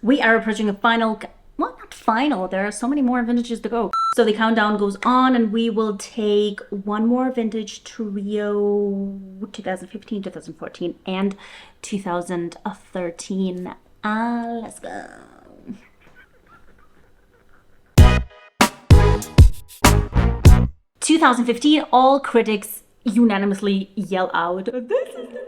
We are approaching a final, well, not final, there are so many more vintages to go. So the countdown goes on and we will take one more vintage trio, 2015, 2014, and 2013. Let's go. "2015, all critics unanimously yell out, this is the greatest vintage."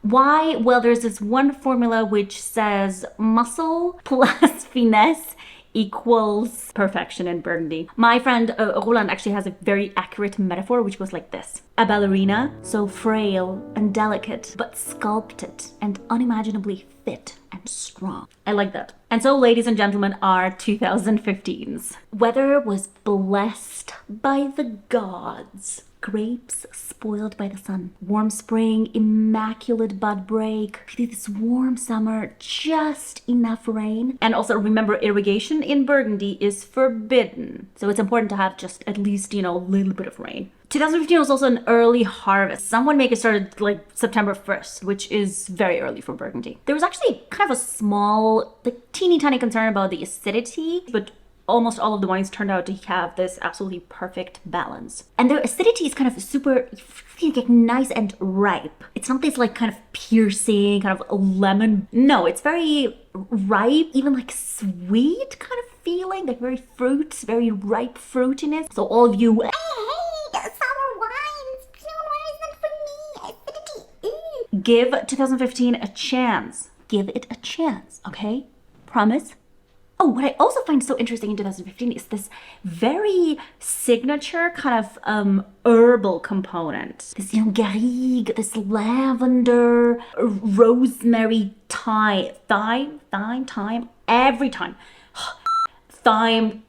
Why? Well, there's this one formula which says muscle plus finesse equals perfection in Burgundy. My friend Roland actually has a very accurate metaphor which goes like this: a ballerina, so frail and delicate, but sculpted and unimaginably fit and strong. I like that. And so, ladies and gentlemen, our 2015s. Weather was blessed by the gods. Grapes spoiled by the sun. Warm spring, immaculate bud break. This warm summer, just enough rain. And also remember, irrigation in Burgundy is forbidden. So it's important to have just at least, a little bit of rain. 2015 was also an early harvest. Some winemakers started like September 1st, which is very early for Burgundy. There was actually kind of a small, teeny tiny concern about the acidity, but almost all of the wines turned out to have this absolutely perfect balance. And their acidity is kind of super, nice and ripe. It's not this kind of piercing, kind of lemon. No, it's very ripe, even sweet kind of feeling, very very ripe fruitiness. So all of you, sour wines, why isn't for me? Acidity. Give 2015 a chance. Give it a chance, okay? Promise? Oh, what I also find so interesting in 2015 is this very signature kind of herbal component. This, garrigue, this lavender, rosemary, thyme, every time.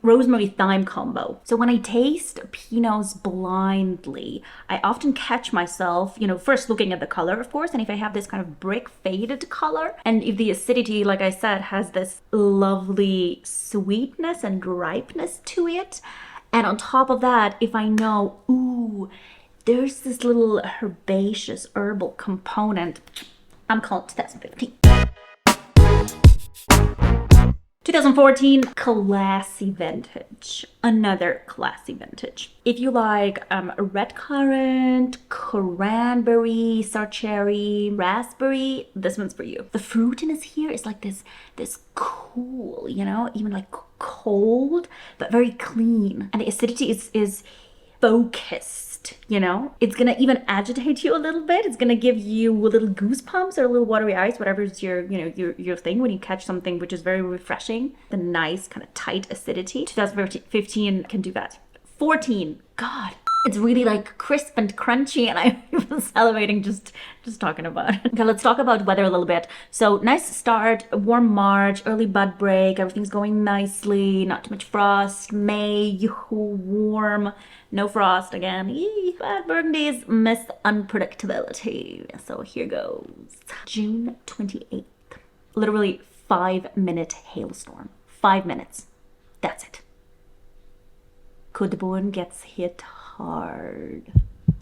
Rosemary-thyme combo. So when I taste Pinots blindly, I often catch myself, first looking at the color, of course, and if I have this kind of brick faded color, and if the acidity, like I said, has this lovely sweetness and ripeness to it, and on top of that, if I know, ooh, there's this little herbaceous herbal component, I'm calling 2015. 2014, classy vintage. Another classy vintage. If you like red currant, cranberry, sour cherry, raspberry, this one's for you. The fruitiness here is like this cool, even cold, but very clean. And the acidity is focused. It's gonna even agitate you a little bit. It's gonna give you a little goosebumps or a little watery eyes, whatever's your thing when you catch something which is very refreshing. The nice kind of tight acidity. 2015 can do that. 14, God, it's really crisp and crunchy, and I'm salivating just talking about it. Okay, let's talk about weather a little bit. So nice start, warm March, early bud break, everything's going nicely, not too much frost. May, warm, no frost again. But Burgundy's miss unpredictability. So here goes. June 28th. Literally 5-minute hailstorm. 5 minutes. That's it. Côte de Beaune gets hit hard.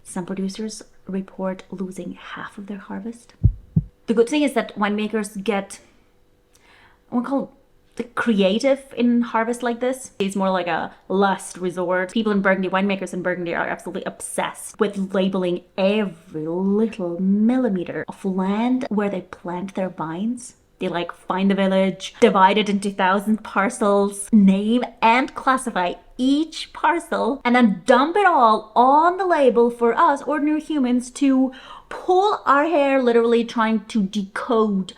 Some producers report losing half of their harvest. The good thing is that winemakers get, I want to call it creative in harvest like this. It's more like a last resort. People in Burgundy, winemakers in Burgundy, are absolutely obsessed with labeling every little millimeter of land where they plant their vines. They find the village, divide it into 1,000 parcels, name and classify each parcel, and then dump it all on the label for us ordinary humans to pull our hair, literally trying to decode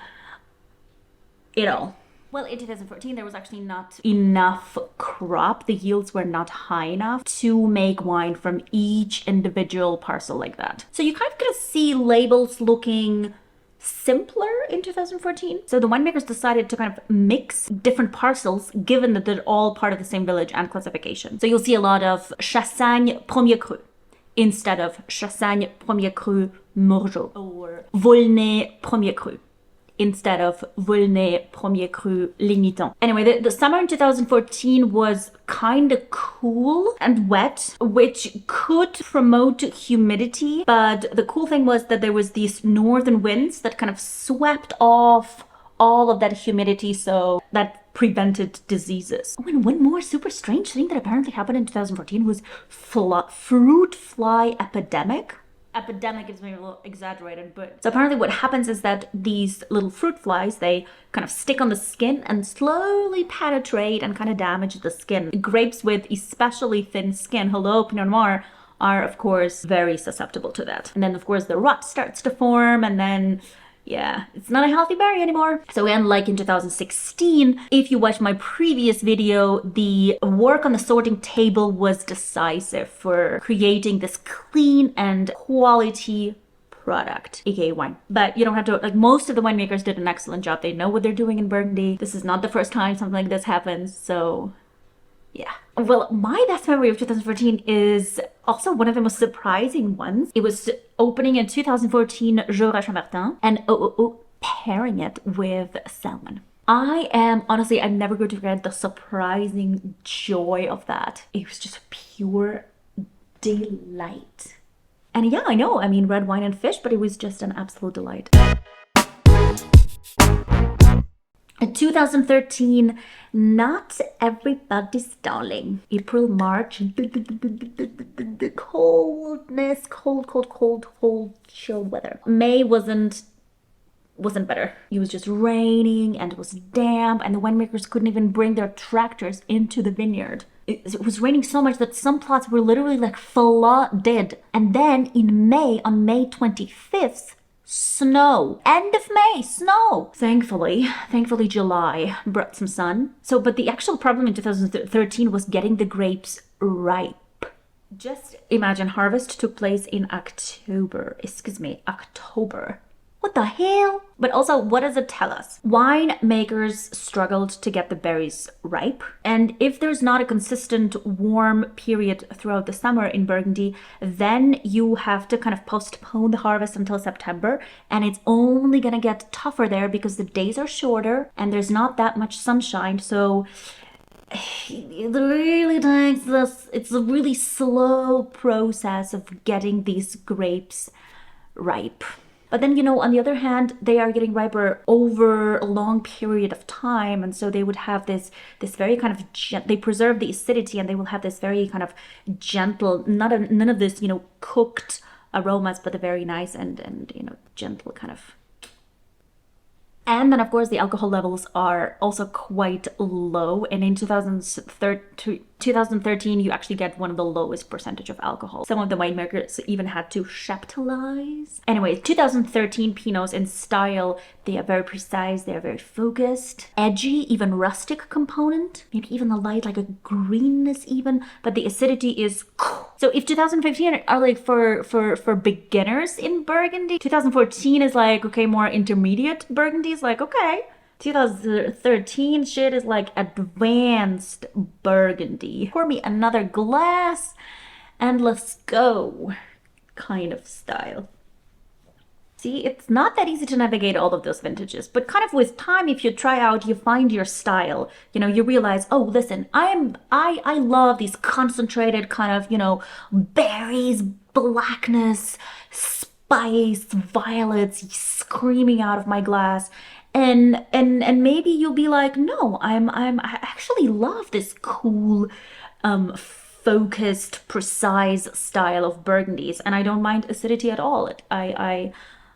it all. Well, in 2014, there was actually not enough crop. The yields were not high enough to make wine from each individual parcel like that. So you kind of gonna see labels looking simpler in 2014. So the winemakers decided to kind of mix different parcels, given that they're all part of the same village and classification. So you'll see a lot of Chassagne Premier Cru instead of Chassagne Premier Cru Morgeau or Volnay Premier Cru instead of Volnay Premier Cru Ligniton. Anyway, the summer in 2014 was kind of cool and wet, which could promote humidity, but the cool thing was that there was these northern winds that kind of swept off all of that humidity, so that prevented diseases. Oh, and one more super strange thing that apparently happened in 2014 was fruit fly epidemic. Epidemic is maybe a little exaggerated, but so apparently what happens is that these little fruit flies, they kind of stick on the skin and slowly penetrate and kind of damage the skin. Grapes with especially thin skin, hello Pinot Noir, are of course very susceptible to that. And then of course the rot starts to form, and then yeah, it's not a healthy berry anymore. So unlike in 2016, if you watch my previous video, the work on the sorting table was decisive for creating this clean and quality product, aka wine. But you don't have to, like, most of the winemakers did an excellent job. They know what they're doing in Burgundy. This is not the first time something like this happens, so yeah. Well, my best memory of 2014 is also one of the most surprising ones. It was opening in 2014 Jura Chambertin and pairing it with salmon. I'm never going to forget the surprising joy of that. It was just pure delight. And yeah, I know, I mean, red wine and fish, but it was just an absolute delight. In 2013, not everybody's darling. April, March, the coldness, cold, chill weather. May wasn't better. It was just raining and it was damp, and the winemakers couldn't even bring their tractors into the vineyard. It was raining so much that some plots were literally like flooded. And then in May, on May 25th, snow. End of May, snow. Thankfully July brought some sun. So, but the actual problem in 2013 was getting the grapes ripe. Just imagine, harvest took place in October. What the hell? But also, what does it tell us? Winemakers struggled to get the berries ripe. And if there's not a consistent warm period throughout the summer in Burgundy, then you have to kind of postpone the harvest until September. And it's only gonna get tougher there because the days are shorter and there's not that much sunshine. So it really takes this, it's a really slow process of getting these grapes ripe. But then, you know, on the other hand, they are getting riper over a long period of time. And so they would have this very kind of, they preserve the acidity, and they will have this very kind of gentle, none of this, you know, cooked aromas, but a very nice and you know, gentle kind of. And then, of course, the alcohol levels are also quite low. And in 2013, you actually get one of the lowest percentage of alcohol. Some of the winemakers even had to chaptalize. Anyway, 2013 Pinots in style, they are very precise, they are very focused, edgy, even rustic component, maybe even a light, like a greenness even, but the acidity is cool. So if 2015 are like for beginners in Burgundy, 2014 is like, okay, more intermediate Burgundy is like, okay. 2013 shit is like advanced Burgundy. Pour me another glass and let's go kind of style. See, it's not that easy to navigate all of those vintages, but kind of with time, if you try out, you find your style. You know, you realize, oh, listen, I love these concentrated kind of, you know, berries, blackness, spice, violets screaming out of my glass. And maybe you'll be like, no, I actually love this cool, focused, precise style of Burgundies, and I don't mind acidity at all. I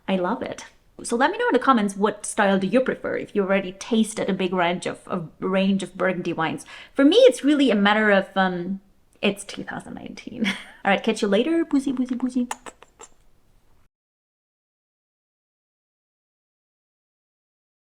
love it. So let me know in the comments, what style do you prefer if you already tasted a big range of Burgundy wines. For me, it's really a matter of it's 2019. All right, catch you later. Pussy.